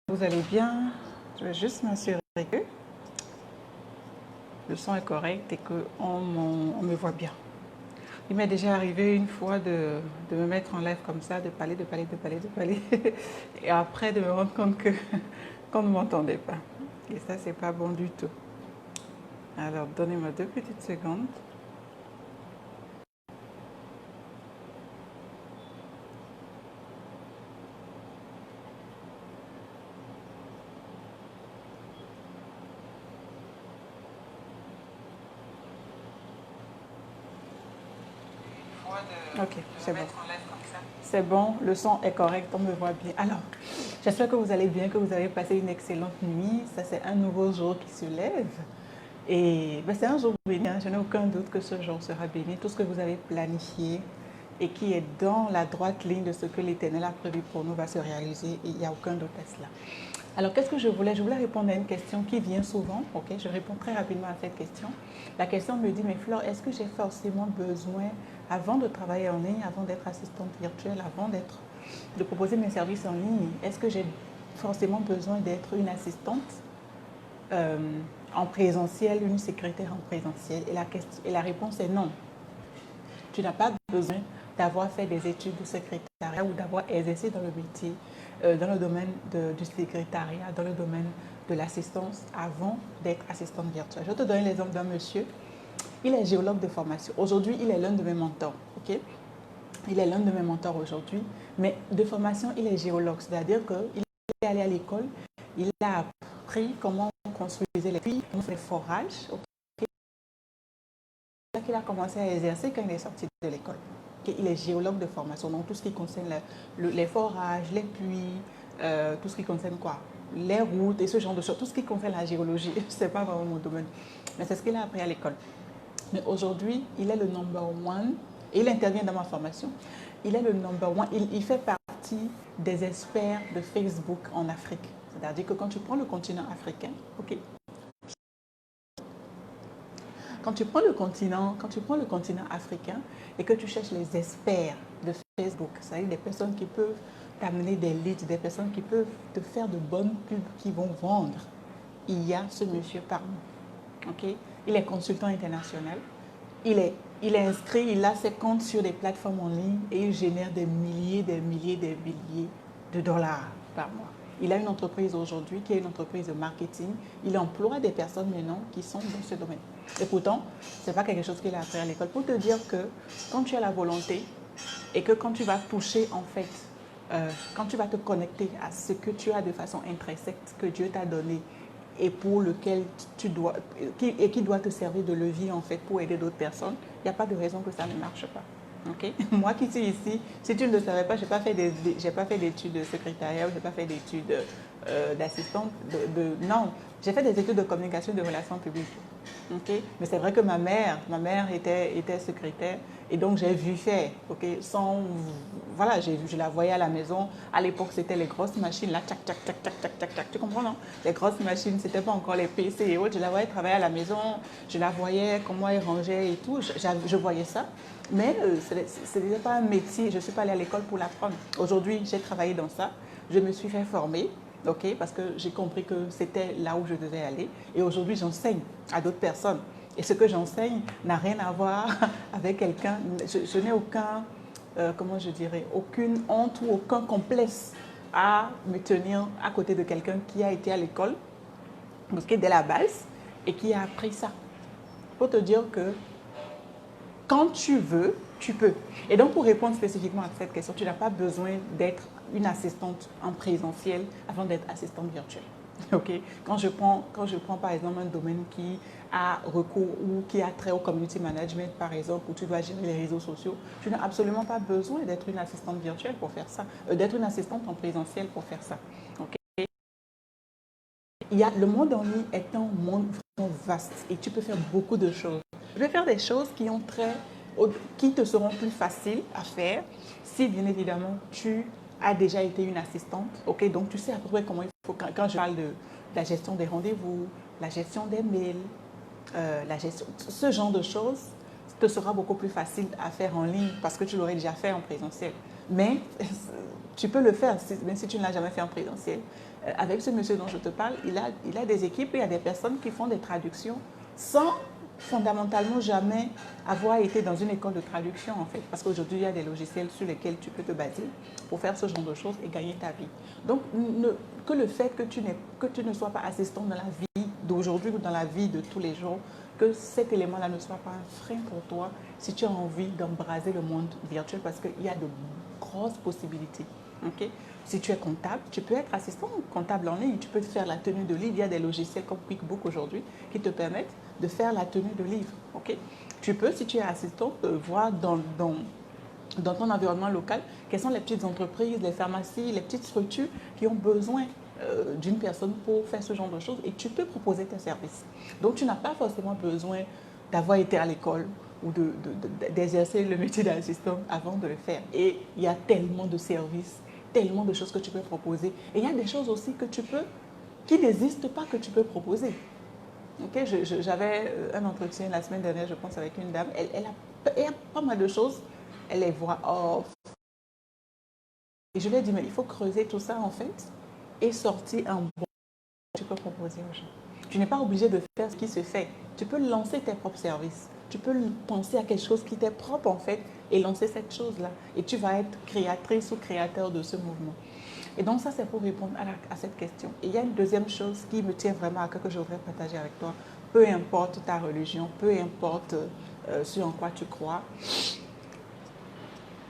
Vous allez bien? Je vais juste m'assurer que le son est correct et qu'on me voit bien. Il m'est déjà arrivé une fois de me mettre en live comme ça, de parler, et après de me rendre compte qu'on ne m'entendait pas. Et ça, c'est pas bon du tout. Alors, donnez-moi 2 petites secondes. Ok, c'est bon. C'est bon, le son est correct, on me voit bien. Alors, j'espère que vous allez bien, que vous avez passé une excellente nuit. Ça, c'est un nouveau jour qui se lève. Et ben, c'est un jour béni, hein. Je n'ai aucun doute que ce jour sera béni. Tout ce que vous avez planifié et qui est dans la droite ligne de ce que l'Éternel a prévu pour nous va se réaliser et il n'y a aucun doute à cela. Alors, qu'est-ce que je voulais? Je voulais répondre à une question qui vient souvent. Ok, je réponds très rapidement à cette question. La question me dit, mais Flore, est-ce que j'ai forcément besoin, avant de travailler en ligne, avant d'être assistante virtuelle, de proposer mes services en ligne, est-ce que j'ai forcément besoin d'être une assistante euh, en présentiel, une secrétaire en présentiel? Et la réponse est non. Tu n'as pas besoin d'avoir fait des études de secrétariat ou d'avoir exercé dans le métier, dans le domaine du secrétariat, dans le domaine de l'assistance avant d'être assistante virtuelle. Je te donne l'exemple d'un monsieur. Il est géologue de formation. Aujourd'hui, il est l'un de mes mentors. Ok, il est l'un de mes mentors aujourd'hui, mais de formation, il est géologue. C'est-à-dire qu'il est allé à l'école, il a appris comment on construisait les puits, comment on fait les forages. Okay. Il a commencé à exercer quand il est sorti de l'école. Okay. Il est géologue de formation, donc tout ce qui concerne les forages, les puits, tout ce qui concerne quoi, les routes et ce genre de choses, tout ce qui concerne la géologie. Ce n'est pas vraiment mon domaine, mais c'est ce qu'il a appris à l'école. Mais aujourd'hui, il est le number one et il intervient dans ma formation. Il est le number one, il fait partie des experts de Facebook en Afrique. C'est-à-dire que quand tu prends le continent africain, ok, quand tu prends le continent africain et que tu cherches les experts de Facebook, c'est-à-dire des personnes qui peuvent t'amener des leads, des personnes qui peuvent te faire de bonnes pubs qui vont vendre, il y a ce monsieur parmi nous. Okay? Il est consultant international. Il est inscrit, il a ses comptes sur des plateformes en ligne et il génère des milliers de dollars par mois. Il a une entreprise aujourd'hui qui est une entreprise de marketing. Il emploie des personnes maintenant qui sont dans ce domaine. Et pourtant, ce n'est pas quelque chose qu'il a appris à l'école. Pour te dire que quand tu as la volonté et que quand tu vas toucher en fait, quand tu vas te connecter à ce que tu as de façon intrinsèque, que Dieu t'a donné et pour lequel tu dois, qui doit te servir de levier en fait pour aider d'autres personnes, il n'y a pas de raison que ça ne marche pas. Okay? Moi qui suis ici, si tu ne le savais pas, je n'ai pas fait d'études de secrétariat, je n'ai pas fait d'études d'assistante. Non, j'ai fait des études de communication et de relations publiques. Okay? Mais c'est vrai que ma mère était secrétaire et donc j'ai vu faire. Okay? Voilà, je la voyais à la maison. À l'époque, c'était les grosses machines, là, tchac, tchac, tchac, tchac, tchac, tchac, tchac. Tu comprends, non? Les grosses machines, c'était pas encore les PC et autres. Je la voyais travailler à la maison, je la voyais comment elle rangeait et tout. Je voyais ça. Mais ce n'était pas un métier, je ne suis pas allée à l'école pour l'apprendre. Aujourd'hui, j'ai travaillé dans ça, je me suis fait former, okay, parce que j'ai compris que c'était là où je devais aller. Et aujourd'hui, j'enseigne à d'autres personnes. Et ce que j'enseigne n'a rien à voir avec quelqu'un, je n'ai comment je dirais, aucune honte ou aucun complexe à me tenir à côté de quelqu'un qui a été à l'école, dès la base, et qui a appris ça. Pour te dire que quand tu veux, tu peux. Et donc, pour répondre spécifiquement à cette question, tu n'as pas besoin d'être une assistante en présentiel avant d'être assistante virtuelle. Okay? Quand je prends par exemple un domaine qui a recours ou qui a trait au community management, par exemple, où tu dois gérer les réseaux sociaux, tu n'as absolument pas besoin d'être une assistante virtuelle pour faire ça, d'être une assistante en présentiel pour faire ça. Okay? Le monde en ligne est un monde vraiment vaste et tu peux faire beaucoup de choses. Je vais faire des choses qui te seront plus faciles à faire si bien évidemment tu as déjà été une assistante. Okay? Donc tu sais à peu près comment il faut, quand je parle de la gestion des rendez-vous, la gestion des mails, ce genre de choses, te sera beaucoup plus facile à faire en ligne parce que tu l'aurais déjà fait en présentiel. Mais tu peux le faire, même si tu ne l'as jamais fait en présentiel. Avec ce monsieur dont je te parle, il a des équipes et il y a des personnes qui font des traductions sans fondamentalement jamais avoir été dans une école de traduction en fait. Parce qu'aujourd'hui, il y a des logiciels sur lesquels tu peux te baser pour faire ce genre de choses et gagner ta vie. Donc, que le fait que tu ne sois pas assistant dans la vie d'aujourd'hui ou dans la vie de tous les jours, que cet élément-là ne soit pas un frein pour toi si tu as envie d'embraser le monde virtuel parce qu'il y a de grosses possibilités. Okay? Si tu es comptable, tu peux être assistant comptable en ligne, tu peux faire la tenue de livre. Il y a des logiciels comme QuickBook aujourd'hui qui te permettent de faire la tenue de livre. Okay? Tu peux, si tu es assistant, voir dans ton environnement local quelles sont les petites entreprises, les pharmacies, les petites structures qui ont besoin d'une personne pour faire ce genre de choses et tu peux proposer tes services. Donc, tu n'as pas forcément besoin d'avoir été à l'école ou d'exercer le métier d'assistant avant de le faire. Et il y a tellement de services, tellement de choses que tu peux proposer. Et il y a des choses aussi qui n'existent pas que tu peux proposer. Okay, j'avais un entretien la semaine dernière, je pense, avec une dame. Elle a pas mal de choses. Elle les voit off. Et je lui ai dit, mais il faut creuser tout ça, en fait, et sortir un bon que tu peux proposer aux gens. Tu n'es pas obligé de faire ce qui se fait. Tu peux lancer tes propres services. Tu peux penser à quelque chose qui t'est propre, en fait, et lancer cette chose-là. Et tu vas être créatrice ou créateur de ce mouvement. Et donc, ça, c'est pour répondre à cette question. Et il y a une deuxième chose qui me tient vraiment à cœur que je voudrais partager avec toi. Peu importe ta religion, peu importe ce en quoi tu crois,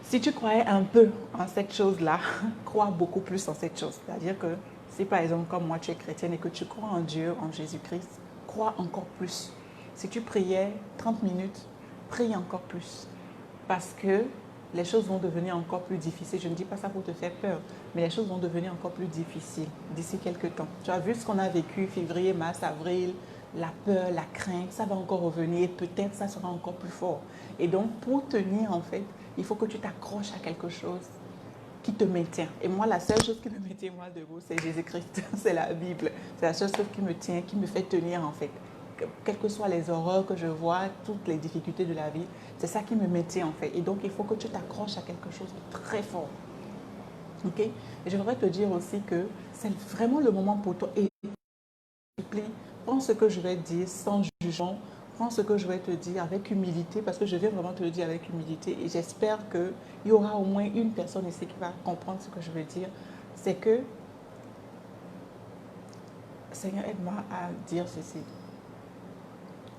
si tu croyais un peu en cette chose-là, crois beaucoup plus en cette chose. C'est-à-dire que si par exemple, comme moi, tu es chrétienne et que tu crois en Dieu, en Jésus-Christ, crois encore plus. Si tu priais 30 minutes, prie encore plus. Parce que les choses vont devenir encore plus difficiles. Je ne dis pas ça pour te faire peur, mais les choses vont devenir encore plus difficiles d'ici quelques temps. Tu as vu ce qu'on a vécu, février, mars, avril, la peur, la crainte, ça va encore revenir. Peut-être ça sera encore plus fort. Et donc, pour tenir, en fait, il faut que tu t'accroches à quelque chose qui te maintient. Et moi, la seule chose qui me maintient moi debout, c'est Jésus-Christ, c'est la Bible. C'est la seule chose qui me tient, qui me fait tenir, en fait. Quelles que soient les horreurs que je vois, toutes les difficultés de la vie, c'est ça qui me maintient en fait. Et donc, il faut que tu t'accroches à quelque chose de très fort. Ok? Et je voudrais te dire aussi que c'est vraiment le moment pour toi. Et prends ce que je vais te dire sans jugement. Prends ce que je vais te dire avec humilité, parce que je viens vraiment te le dire avec humilité. Et j'espère qu'il y aura au moins une personne ici qui va comprendre ce que je veux dire. C'est que, Seigneur, aide-moi à dire ceci.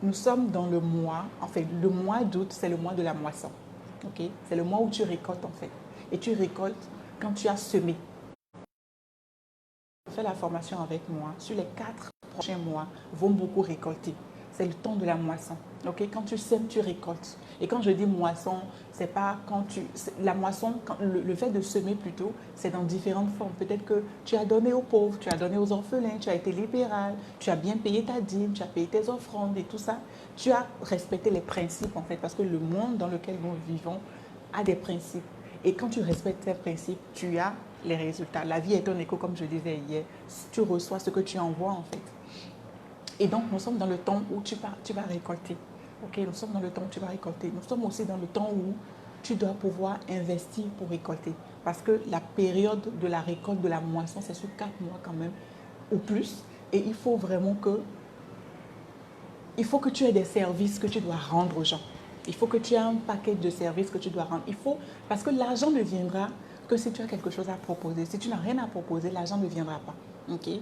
Nous sommes dans le mois, en fait, le mois d'août, c'est le mois de la moisson. Okay? C'est le mois où tu récoltes, en fait. Et tu récoltes quand tu as semé. Fais la formation avec moi. Sur les 4 prochains mois, vont beaucoup récolter. C'est le temps de la moisson. Okay? Quand tu sèmes, tu récoltes. Et quand je dis moisson, c'est pas quand tu... La moisson, le fait de semer plutôt, c'est dans différentes formes. Peut-être que tu as donné aux pauvres, tu as donné aux orphelins, tu as été libéral, tu as bien payé ta dîme, tu as payé tes offrandes et tout ça. Tu as respecté les principes, en fait, parce que le monde dans lequel nous vivons a des principes. Et quand tu respectes ces principes, tu as les résultats. La vie est un écho, comme je disais hier. Tu reçois ce que tu envoies, en fait. Et donc, nous sommes dans le temps où tu vas récolter. Okay, nous sommes dans le temps où tu vas récolter. Nous sommes aussi dans le temps où tu dois pouvoir investir pour récolter. Parce que la période de la récolte, de la moisson, c'est sur 4 mois quand même, ou plus. Et il faut vraiment que tu aies des services que tu dois rendre aux gens. Il faut que tu aies un paquet de services que tu dois rendre. Parce que l'argent ne viendra que si tu as quelque chose à proposer. Si tu n'as rien à proposer, l'argent ne viendra pas. Okay?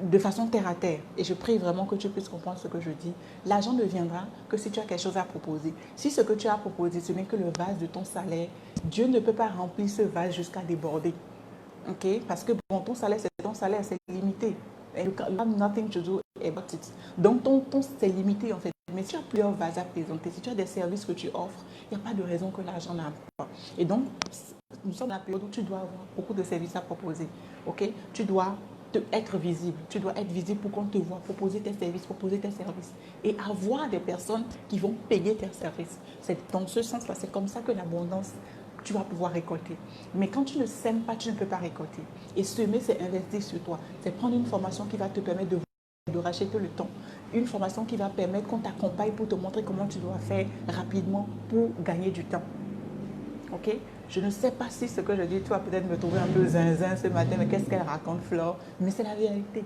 De façon terre à terre. Et je prie vraiment que tu puisses comprendre ce que je dis. L'argent ne viendra que si tu as quelque chose à proposer. Si ce que tu as proposé, ce n'est que le vase de ton salaire, Dieu ne peut pas remplir ce vase jusqu'à déborder. Okay? Parce que bon, ton salaire, c'est limité. And you have nothing to do about it. Donc, ton c'est limité en fait. Mais si tu as plusieurs vases à présenter, si tu as des services que tu offres, il n'y a pas de raison que l'argent n'arrive pas. Et donc, nous sommes dans la période où tu dois avoir beaucoup de services à proposer. Okay? Tu dois être visible. Tu dois être visible pour qu'on te voit, proposer tes services. Et avoir des personnes qui vont payer tes services. C'est dans ce sens-là, c'est comme ça que l'abondance, tu vas pouvoir récolter. Mais quand tu ne sèmes pas, tu ne peux pas récolter. Et semer, c'est investir sur toi. C'est prendre une formation qui va te permettre de de racheter le temps. Une formation qui va permettre qu'on t'accompagne pour te montrer comment tu dois faire rapidement pour gagner du temps. Ok? Je ne sais pas si ce que je dis, tu vas peut-être me trouver un peu zinzin ce matin, mais qu'est-ce qu'elle raconte, Flore? Mais c'est la vérité.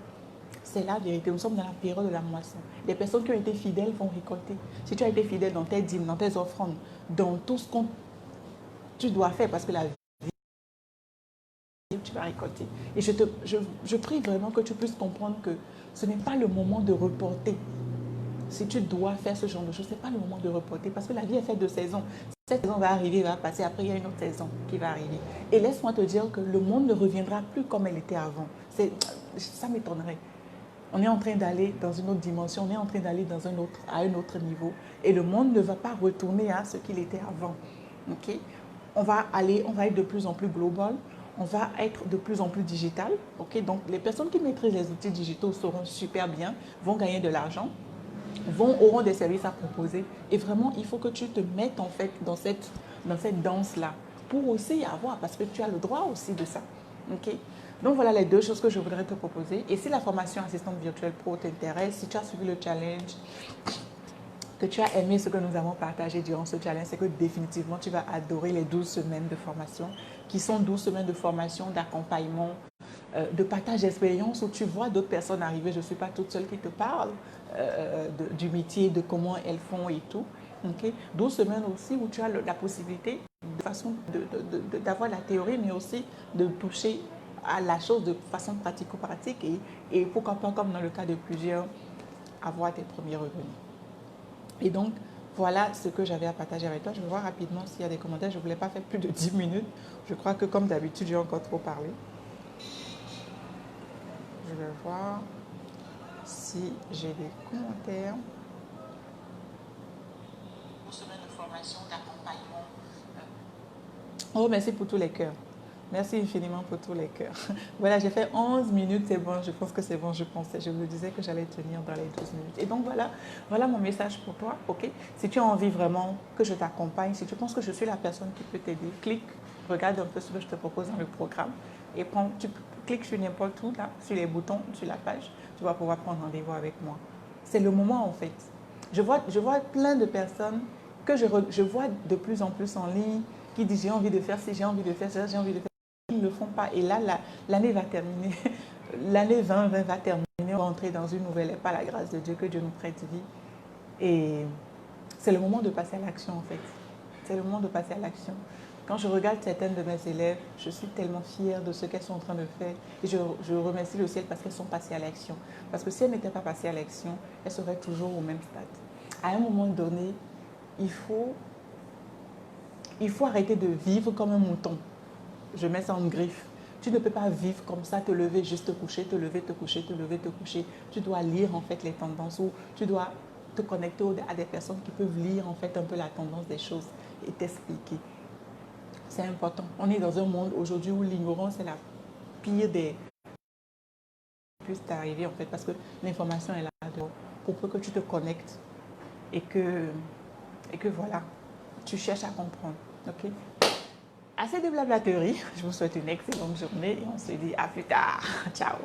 C'est la vérité. Nous sommes dans la période de la moisson. Les personnes qui ont été fidèles vont récolter. Si tu as été fidèle dans tes dîmes, dans tes offrandes, dans tout ce que tu dois faire, parce que la vie, tu vas récolter. Et je prie vraiment que tu puisses comprendre que ce n'est pas le moment de reporter. Si tu dois faire ce genre de choses, ce n'est pas le moment de reporter parce que la vie est faite de saisons. Cette saison va arriver, va passer, après il y a une autre saison qui va arriver. Et laisse-moi te dire que le monde ne reviendra plus comme elle était avant. Ça m'étonnerait. On est en train d'aller dans une autre dimension, on est en train d'aller à un autre niveau. Et le monde ne va pas retourner à ce qu'il était avant. Okay? On va être de plus en plus global, on va être de plus en plus digital. Okay? Donc les personnes qui maîtrisent les outils digitaux seront super bien, vont gagner de l'argent, auront des services à proposer. Et vraiment, il faut que tu te mettes en fait dans cette danse-là pour aussi y avoir, parce que tu as le droit aussi de ça. Okay? Donc voilà les deux choses que je voudrais te proposer. Et si la formation assistante virtuelle pro t'intéresse, si tu as suivi le challenge, que tu as aimé ce que nous avons partagé durant ce challenge, c'est que définitivement tu vas adorer les 12 semaines de formation, qui sont 12 semaines de formation, d'accompagnement, de partage d'expérience où tu vois d'autres personnes arriver. Je ne suis pas toute seule qui te parle du métier, de comment elles font et tout. Okay? 12 semaines aussi où tu as la possibilité d'avoir la théorie, mais aussi de toucher à la chose de façon pratico-pratique et pourquoi pas, comme dans le cas de plusieurs, avoir tes premiers revenus. Et donc, voilà ce que j'avais à partager avec toi. Je vais voir rapidement s'il y a des commentaires. Je ne voulais pas faire plus de 10 minutes. Je crois que comme d'habitude, j'ai encore trop parlé. Je vais voir si j'ai des commentaires. Une semaine de formation, d'accompagnement. Oh, merci pour tous les cœurs. Merci infiniment pour tous les cœurs. Voilà, j'ai fait 11 minutes, c'est bon, je pense que c'est bon, je me disais que j'allais tenir dans les 12 minutes. Et donc voilà mon message pour toi, ok? Si tu as envie vraiment que je t'accompagne, si tu penses que je suis la personne qui peut t'aider, clique, regarde un peu ce que je te propose dans le programme et tu cliques sur n'importe où, là, sur les boutons, sur la page, tu vas pouvoir prendre rendez-vous avec moi. C'est le moment en fait. Je vois plein de personnes que je vois de plus en plus en ligne qui disent j'ai envie de faire ci, j'ai envie de faire ça, j'ai envie de faire. Ils ne le font pas. Et là, l'année va terminer. L'année 2020 va terminer. On va entrer dans une nouvelle ère, par la grâce de Dieu, que Dieu nous prête vie. Et c'est le moment de passer à l'action, en fait. C'est le moment de passer à l'action. Quand je regarde certaines de mes élèves, je suis tellement fière de ce qu'elles sont en train de faire. Et je remercie le ciel parce qu'elles sont passées à l'action. Parce que si elles n'étaient pas passées à l'action, elles seraient toujours au même stade. À un moment donné, il faut arrêter de vivre comme un mouton. Je mets ça en griffe. Tu ne peux pas vivre comme ça, te lever, juste te coucher, te lever, te coucher, te lever, te coucher. Tu dois lire en fait les tendances ou tu dois te connecter à des personnes qui peuvent lire en fait un peu la tendance des choses et t'expliquer. C'est important. On est dans un monde aujourd'hui où l'ignorance est la pire des puisse t'arriver en fait parce que l'information est là pour peu que tu te connectes et que voilà, tu cherches à comprendre. Ok? Assez de blablaterie. Je vous souhaite une excellente journée et on se dit à plus tard. Ciao.